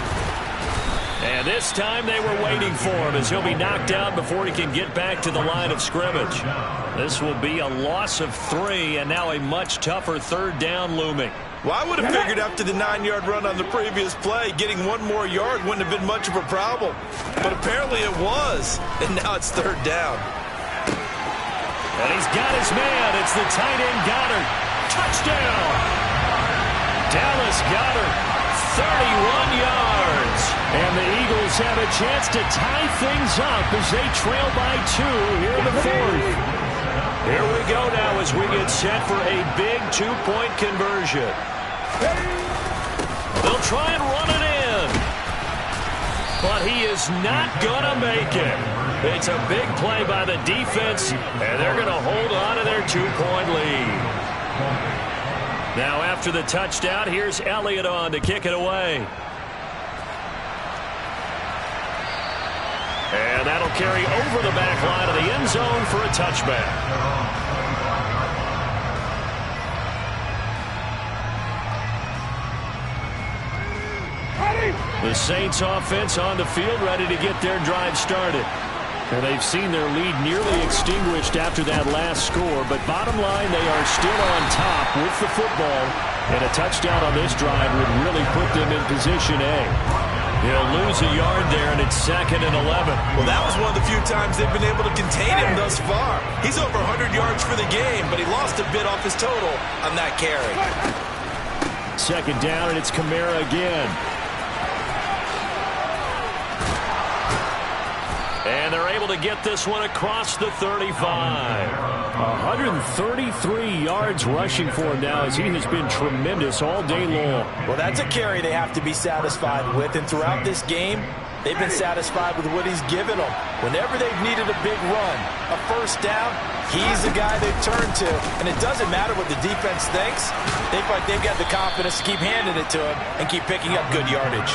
And this time they were waiting for him as he'll be knocked out before he can get back to the line of scrimmage. This will be a loss of 3, and now a much tougher 3rd down looming. Well, I would have figured after the 9-yard run on the previous play, getting 1 more yard wouldn't have been much of a problem. But apparently it was, and now it's 3rd down. And he's got his man. It's the tight end Goddard. Touchdown! Dallas Goddard, 31 yards. And the Eagles have a chance to tie things up as they trail by 2 here in the 4th. Here we go now as we get set for a big 2-point conversion. They'll try and run it in. But he is not going to make it. It's a big play by the defense, and they're going to hold on to their 2-point lead. Now after the touchdown, here's Elliott on to kick it away. And that'll carry over the back line of the end zone for a touchback. The Saints offense on the field ready to get their drive started. And they've seen their lead nearly extinguished after that last score. But bottom line, they are still on top with the football. And a touchdown on this drive would really put them in position A. He'll lose a yard there, and it's 2nd and 11. Well, that was one of the few times they've been able to contain him thus far. He's over 100 yards for the game, but he lost a bit off his total on that carry. 2nd down, and it's Kamara again. And they're able to get this one across the 35. 133 yards rushing for him now as he has been tremendous all day long. Well, that's a carry they have to be satisfied with. And throughout this game, they've been satisfied with what he's given them. Whenever they've needed a big run, a first down, he's the guy they've turned to. And it doesn't matter what the defense thinks. They feel like they've got the confidence to keep handing it to him and keep picking up good yardage.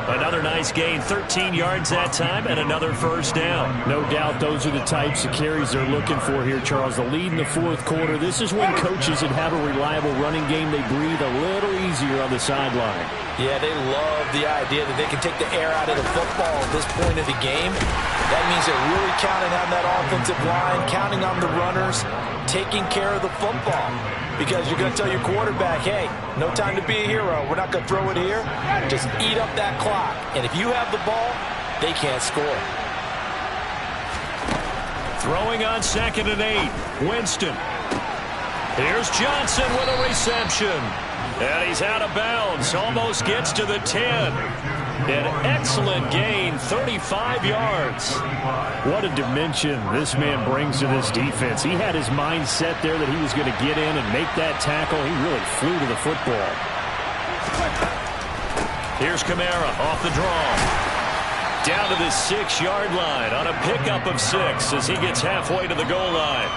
Another nice gain, 13 yards that time, and another first down. No doubt those are the types of carries they're looking for here, Charles. The lead in the 4th quarter. This is when coaches that have a reliable running game, they breathe a little easier on the sideline. Yeah, they love the idea that they can take the air out of the football at this point of the game. That means they're really counting on that offensive line, counting on the runners, taking care of the football. Because you're going to tell your quarterback, hey, no time to be a hero. We're not going to throw it here. Just eat up that clock. And if you have the ball, they can't score. Throwing on 2nd and 8. Winston. Here's Johnson with a reception. And he's out of bounds. Almost gets to the 10. An excellent gain, 35 yards. What a dimension this man brings to this defense. He had his mind set there that he was going to get in and make that tackle. He really flew to the football. Here's Kamara off the draw. Down to the 6-yard line on a pickup of 6 as he gets halfway to the goal line.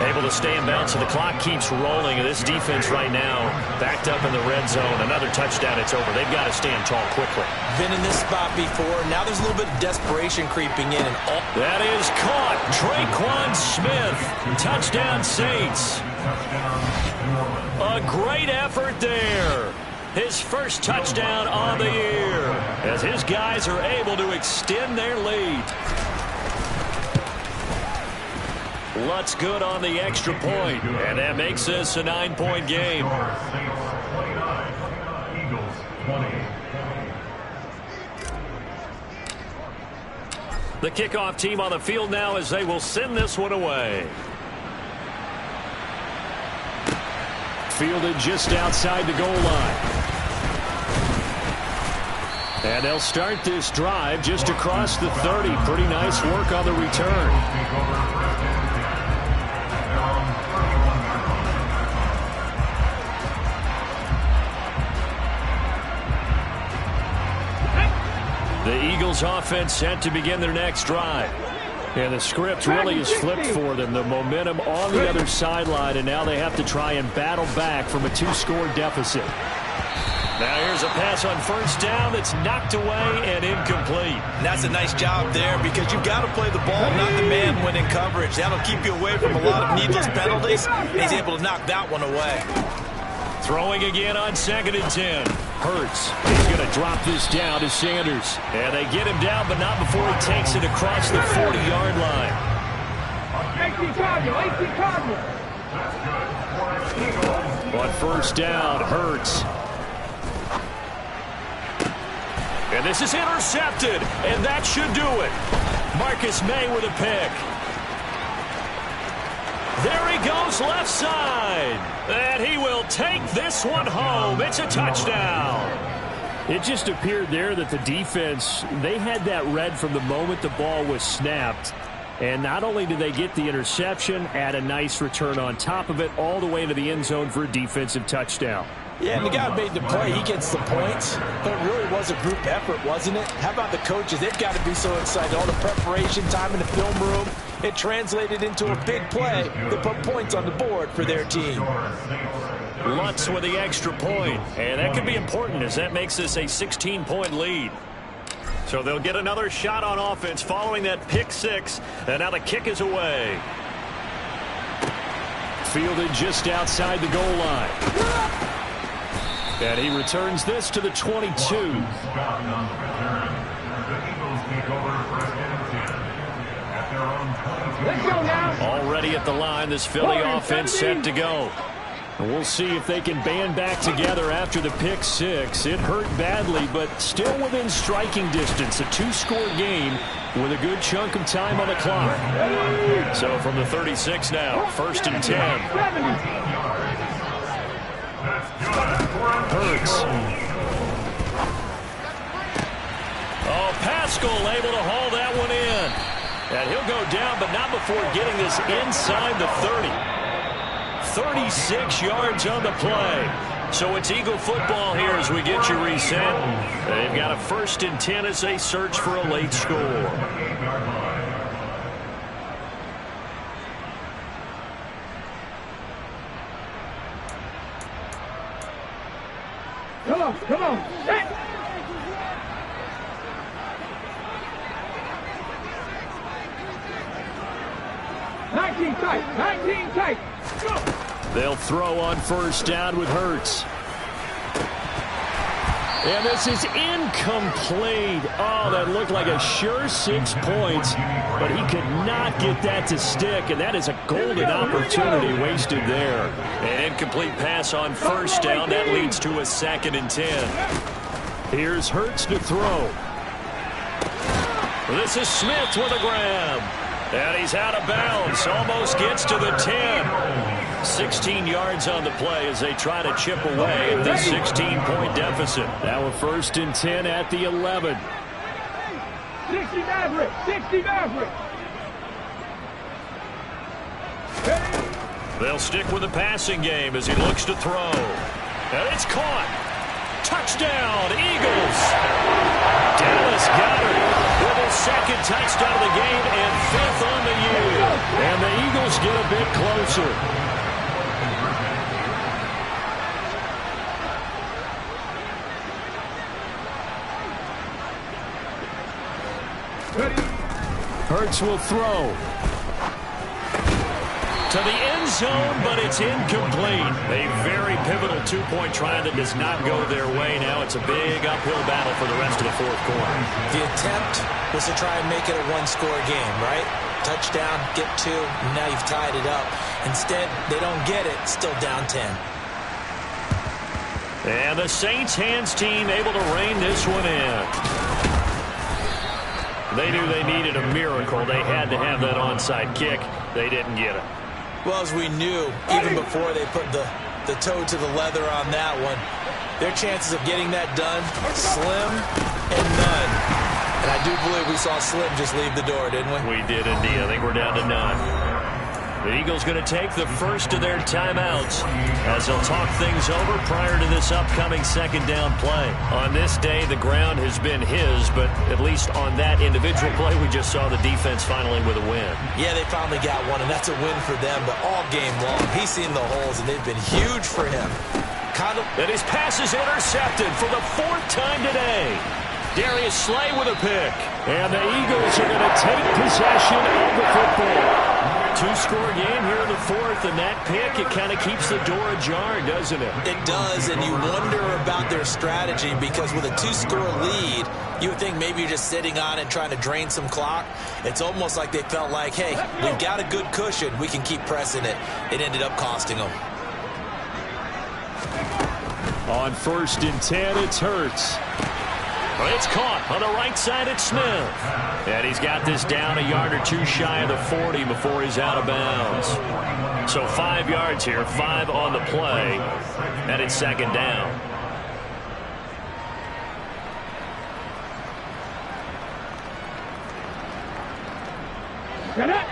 Able to stay in bounds, so the clock keeps rolling. And this defense right now backed up in the red zone. Another touchdown, it's over. They've got to stand tall quickly. Been in this spot before. Now there's a little bit of desperation creeping in. And that is caught. Traquan Smith. Touchdown, Saints. A great effort there. His first touchdown on the year as his guys are able to extend their lead. Lutz good on the extra point, and that makes this a 9-point game. The kickoff team on the field now as they will send this one away. Fielded just outside the goal line. And they'll start this drive just across the 30. Pretty nice work on the return. The Eagles offense set to begin their next drive. And the script really is flipped for them. The momentum on the other sideline, and now they have to try and battle back from a 2-score deficit. Now here's a pass on first down that's knocked away and incomplete. And that's a nice job there because you've got to play the ball, not the man when in coverage. That'll keep you away from a lot of needless penalties. And he's able to knock that one away. Throwing again on 2nd and 10. Hurts. He's going to drop this down to Sanders. And they get him down, but not before he takes it across the 40-yard line. 18 Cardinal. On first down, Hurts. And this is intercepted, and that should do it. Marcus May with a pick. There he goes left side. And he will take this one home. It's a touchdown. It just appeared there that the defense, they had that read from the moment the ball was snapped. And not only did they get the interception, add a nice return on top of it, all the way into the end zone for a defensive touchdown. Yeah, and the guy made the play. He gets the points. But it really was a group effort, wasn't it? How about the coaches? They've got to be so excited. All the preparation time in the film room. It translated into a big play that put points on the board for their team. Lutz with the extra point. And that could be important as that makes this a 16-point lead. So they'll get another shot on offense following that pick six. And now the kick is away. Fielded just outside the goal line. And he returns this to the 22. Already at the line, this Philly offense set to go. And we'll see if they can band back together after the pick six. It hurt badly, but still within striking distance. A 2-score game with a good chunk of time on the clock. So from the 36 now, 1st and 10. Hurts. Oh, Pascal able to haul that one in. And he'll go down, but not before getting this inside the 30. 36 yards on the play. So it's Eagle football here as we get you reset. They've got a 1st and 10 as they search for a late score. Come on. Set. Nineteen tight. Go. They'll throw on first down with Hurts. And this is incomplete. Oh, that looked like a sure 6 points, but he could not get that to stick, and that is a golden opportunity wasted there. An incomplete pass on first down. That leads to a 2nd and 10. Here's Hurts to throw. This is Smith with a grab. And he's out of bounds. Almost gets to the 10. 16 yards on the play as they try to chip away at this 16-point deficit. Now a 1st and 10 at the 11. 60 Maverick. They'll stick with the passing game as he looks to throw. And it's caught. Touchdown, Eagles. Dallas Goedert with his 2nd touchdown of the game and 5th on the year. And the Eagles get a bit closer. Hurts will throw. To the end zone, but it's incomplete. A very pivotal 2-point try that does not go their way. Now it's a big uphill battle for the rest of the 4th quarter. The attempt was to try and make it a 1-score game, right? Touchdown, get 2, and now you've tied it up. Instead, they don't get it, still down 10. And the Saints hands team able to rein this one in. They knew they needed a miracle. They had to have that onside kick. They didn't get it. Well, as we knew, even before they put the the toe to the leather on that one. Their chances of getting that done, slim and none. And I do believe we saw Slim just leave the door, didn't we? We did indeed. I think we're down to none. The Eagles going to take the first of their timeouts as they'll talk things over prior to this upcoming second down play. On this day, the ground has been his, but at least on that individual play, we just saw the defense finally with a win. Yeah, they finally got one, and that's a win for them, but all game long, he's seen the holes, and they've been huge for him. And his pass is intercepted for the fourth time today. Darius Slay with a pick. And the Eagles are going to take possession of the football. Two-score game here in the fourth, and that pick, it kind of keeps the door ajar, doesn't it? It does, and you wonder about their strategy because with a two-score lead, you would think maybe you're just sitting on it trying to drain some clock. It's almost like they felt like, hey, we've got a good cushion. We can keep pressing it. It ended up costing them. On 1st and 10, it's Hurts. It's caught on the right side. It's Smith. And he's got this down a yard or two shy of the 40 before he's out of bounds. So 5 yards here, 5 on the play, and it's second down. Get it.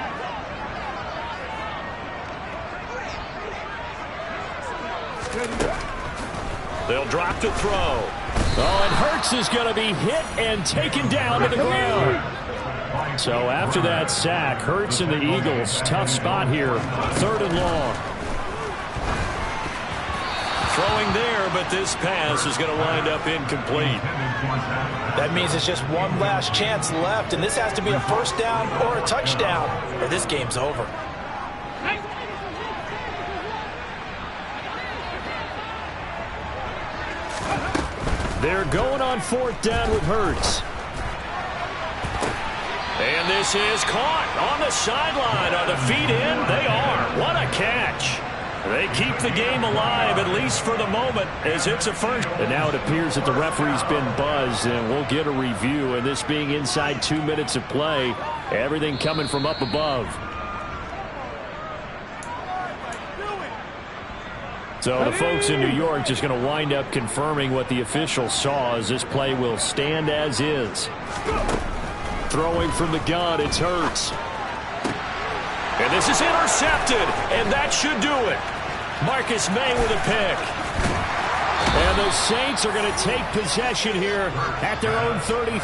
They'll drop to throw. Oh, and Hurts is going to be hit and taken down to the ground. So after that sack, Hurts and the Eagles, tough spot here, 3rd and long. Throwing there, but this pass is going to wind up incomplete. That means it's just one last chance left, and this has to be a first down or a touchdown, or this game's over. They're going on 4th down with Hurts. And this is caught on the sideline. Are the feet in? They are. What a catch. They keep the game alive, at least for the moment, as it's a first. And now it appears that the referee's been buzzed, and we'll get a review. And this being inside 2 minutes of play, everything coming from up above. So the folks in New York just going to wind up confirming what the officials saw, as this play will stand as is. Throwing from the gun, it's Hurts. And this is intercepted, and that should do it. Marcus May with a pick. And the Saints are going to take possession here at their own 33.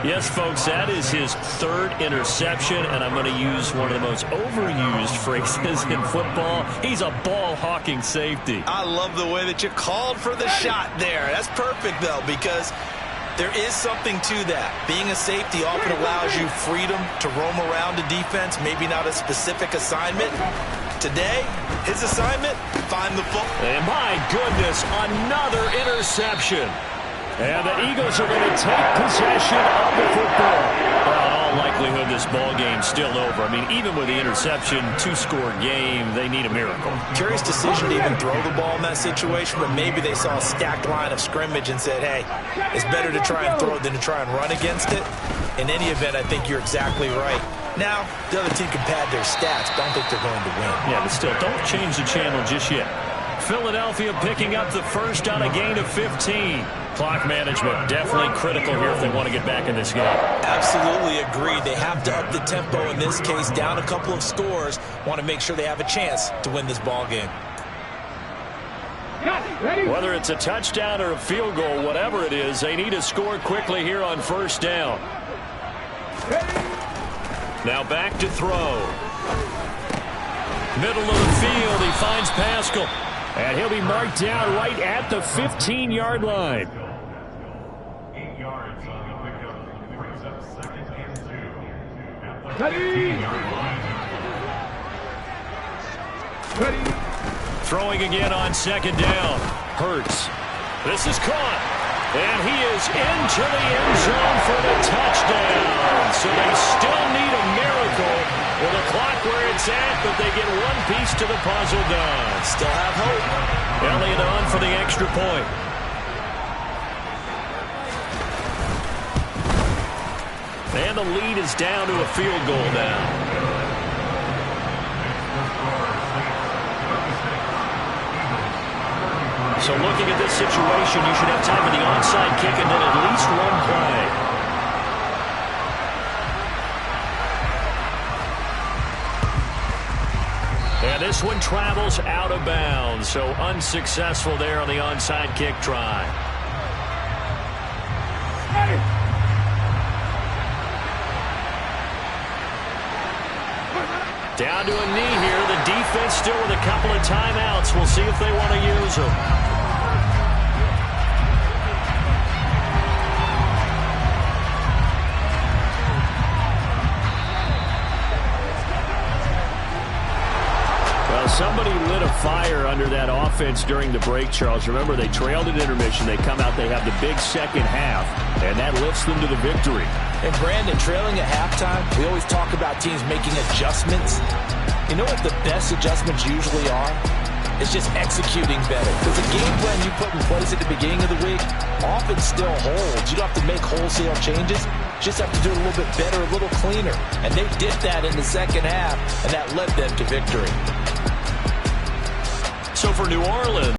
Yes, folks, that is his 3rd interception, and I'm going to use one of the most overused phrases in football. He's a ball-hawking safety. I love the way that you called for the shot there. That's perfect, though, because there is something to that. Being a safety often allows you freedom to roam around a defense, maybe not a specific assignment. Today, his assignment, find the ball. And my goodness, another interception. And the Eagles are going to take possession of the football. Well, in all likelihood, this ball game's still over. I mean, even with the interception, 2-score game, they need a miracle. Curious decision to even throw the ball in that situation, but maybe they saw a stacked line of scrimmage and said, hey, it's better to try and throw it than to try and run against it. In any event, I think you're exactly right. Now, the other team can pad their stats, but I don't think they're going to win. Yeah, but still, don't change the channel just yet. Philadelphia picking up the first on a gain of 15. Clock management definitely critical here if they want to get back in this game. Absolutely agree. They have to up the tempo in this case, down a couple of scores. Want to make sure they have a chance to win this ball game. Whether it's a touchdown or a field goal, whatever it is, they need to score quickly here on 1st down. Now back to throw. Middle of the field, he finds Pascal. And he'll be marked down right at the 15-yard line. 8 yards on the pickup. It brings up 2nd and 2. At the Ready. 15-yard line. Ready. Throwing again on 2nd down. Hurts. This is caught. And he is into the end zone for the touchdown. So they still need a miracle with the clock where it's at, but they get one piece to the puzzle done. Still have hope. Elliott on for the extra point. And the lead is down to a field goal now. So looking at this situation, you should have time for the onside kick and then at least one play. And this one travels out of bounds, so unsuccessful there on the onside kick try. Down to a knee here. The defense still with a couple of timeouts. We'll see if they want to use them. Well, somebody lit a fire under that offense during the break, Charles. Remember, they trailed at intermission. They come out, they have the big second half, and that lifts them to the victory. And Brandon, trailing at halftime, we always talk about teams making adjustments. You know what the best adjustments usually are? It's just executing better. Because the game plan you put in place at the beginning of the week often still holds. You don't have to make wholesale changes. You just have to do it a little bit better, a little cleaner. And they did that in the second half, and that led them to victory. So for New Orleans,